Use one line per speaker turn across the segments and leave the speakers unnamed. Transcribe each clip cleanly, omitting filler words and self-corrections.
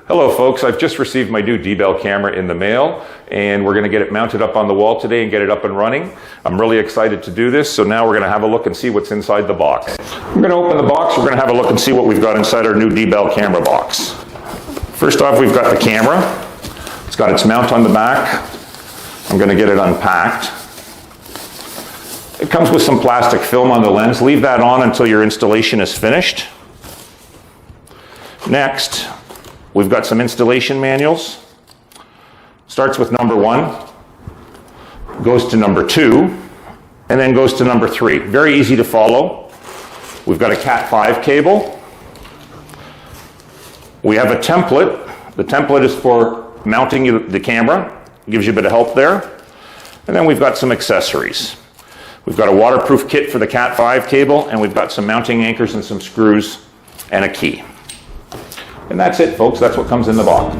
Hello folks, I've just received my new dbell camera in the mail and we're going to get it mounted up on the wall today and get it up and running. I'm really excited to do this, so now we're going to have a look and see what's inside the box. We're going to open the box, we're going to have a look and see what we've got inside our new dbell camera box. First off, we've got the camera. It's got its mount on the back. I'm going to get it unpacked. It comes with some plastic film on the lens. Leave that on until your installation is finished. Next, we've got some installation manuals. Starts with number 1, goes to number 2, and then goes to number 3. Very easy to follow. We've got a Cat 5 cable. We have a template. The template is for mounting the camera. Gives you a bit of help there. And then we've got some accessories. We've got a waterproof kit for the Cat 5 cable, and we've got some mounting anchors and some screws and a key. And that's it, folks. That's what comes in the box.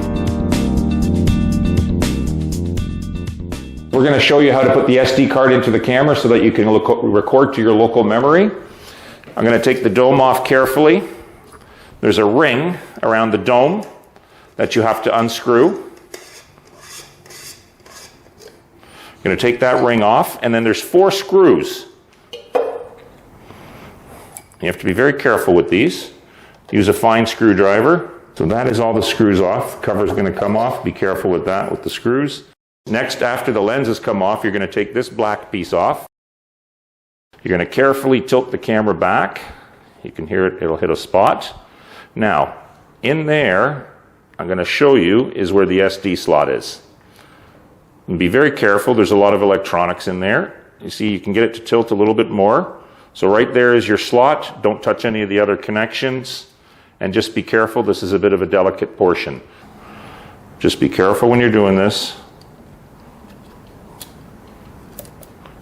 We're going to show you how to put the SD card into the camera so that you can record to your local memory. I'm going to take the dome off carefully. There's a ring around the dome that you have to unscrew. I'm going to take that ring off, and then there's 4 screws. You have to be very careful with these. Use a fine screwdriver. So that is all the screws off. Cover's going to come off. Be careful with that, with the screws. Next, after the lenses come off, you're going to take this black piece off. You're going to carefully tilt the camera back. You can hear it, it'll hit a spot. Now, in there, I'm going to show you is where the SD slot is. And be very careful, there's a lot of electronics in there. You see, you can get it to tilt a little bit more. So right there is your slot. Don't touch any of the other connections. And just be careful, this is a bit of a delicate portion. Just be careful when you're doing this.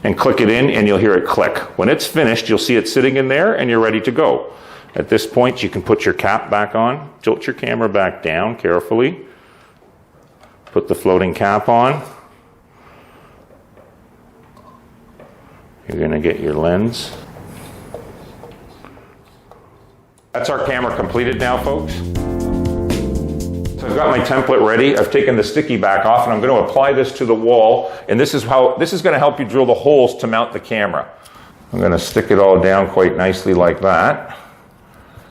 And click it in and you'll hear it click. When it's finished, you'll see it sitting in there and you're ready to go. At this point, you can put your cap back on, tilt your camera back down carefully. Put the floating cap on. You're going to get your lens. That's our camera completed now, folks. So I've got my template ready. I've taken the sticky back off and I'm going to apply this to the wall, and this is going to help you drill the holes to mount the camera. I'm going to stick it all down quite nicely like that.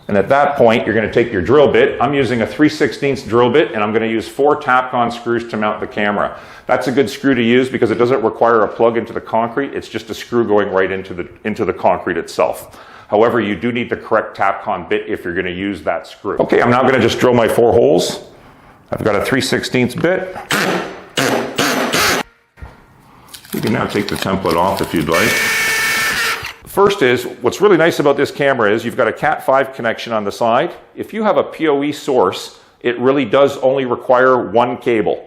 And at that point, you're going to take your drill bit. I'm using a 3/16 drill bit, and I'm going to use 4 Tapcon screws to mount the camera. That's a good screw to use because it doesn't require a plug into the concrete. It's just a screw going right into the concrete itself. However, you do need the correct Tapcon bit if you're going to use that screw. Okay, I'm now going to just drill my 4 holes. I've got a 3/16 bit. You can now take the template off if you'd like. First is, what's really nice about this camera is you've got a Cat 5 connection on the side. If you have a PoE source, it really does only require 1 cable.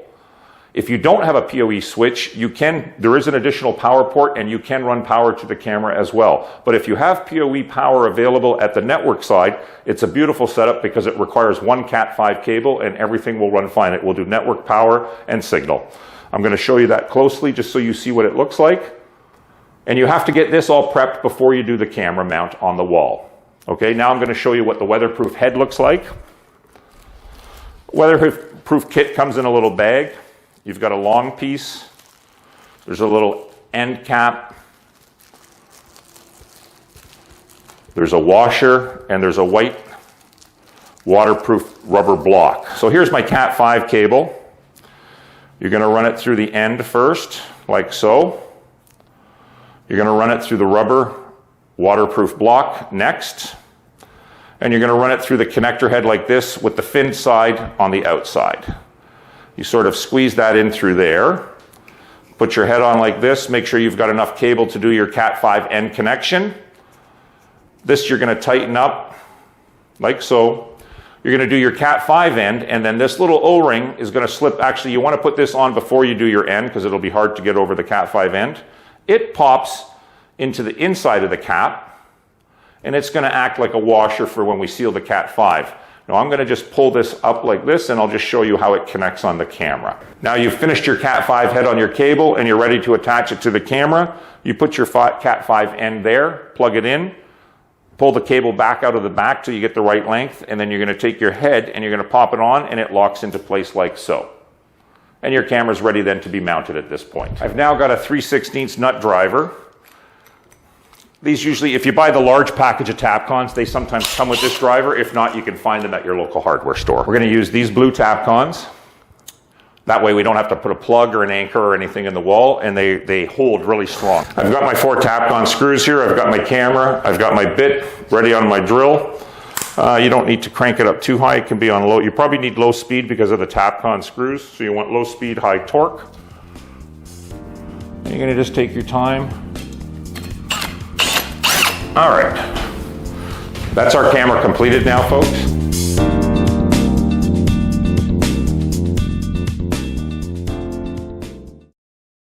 If you don't have a PoE switch, there is an additional power port and you can run power to the camera as well. But if you have PoE power available at the network side, it's a beautiful setup because it requires 1 Cat 5 cable and everything will run fine. It will do network power and signal. I'm going to show you that closely just so you see what it looks like. And you have to get this all prepped before you do the camera mount on the wall. Okay, now I'm going to show you what the weatherproof head looks like. Weatherproof kit comes in a little bag. You've got a long piece. There's a little end cap. There's a washer, and there's a white waterproof rubber block. So here's my Cat 5 cable. You're going to run it through the end first, like so. You're going to run it through the rubber waterproof block next. And you're going to run it through the connector head like this with the fin side on the outside. You sort of squeeze that in through there. Put your head on like this. Make sure you've got enough cable to do your Cat 5 end connection. This you're going to tighten up like so. You're going to do your Cat 5 end, and then this little O-ring is going to slip. Actually, you want to put this on before you do your end because it'll be hard to get over the Cat 5 end. It pops into the inside of the cap, and it's going to act like a washer for when we seal the Cat 5. Now I'm going to just pull this up like this, and I'll just show you how it connects on the camera. Now you've finished your Cat 5 head on your cable, and you're ready to attach it to the camera. You put your Cat 5 end there, plug it in, pull the cable back out of the back till you get the right length, and then you're going to take your head and you're going to pop it on, and it locks into place like so. And your camera's ready then to be mounted at this point. I've now got a 3/16 nut driver. These usually, if you buy the large package of Tapcons, they sometimes come with this driver. If not, you can find them at your local hardware store. We're going to use these blue Tapcons. That way we don't have to put a plug or an anchor or anything in the wall, and they hold really strong. I've got my 4 Tapcon screws here. I've got my camera. I've got my bit ready on my drill. You don't need to crank it up too high. It can be on low. You probably need low speed because of the Tapcon screws. So you want low speed, high torque. And you're going to just take your time. All right. That's our camera completed now, folks.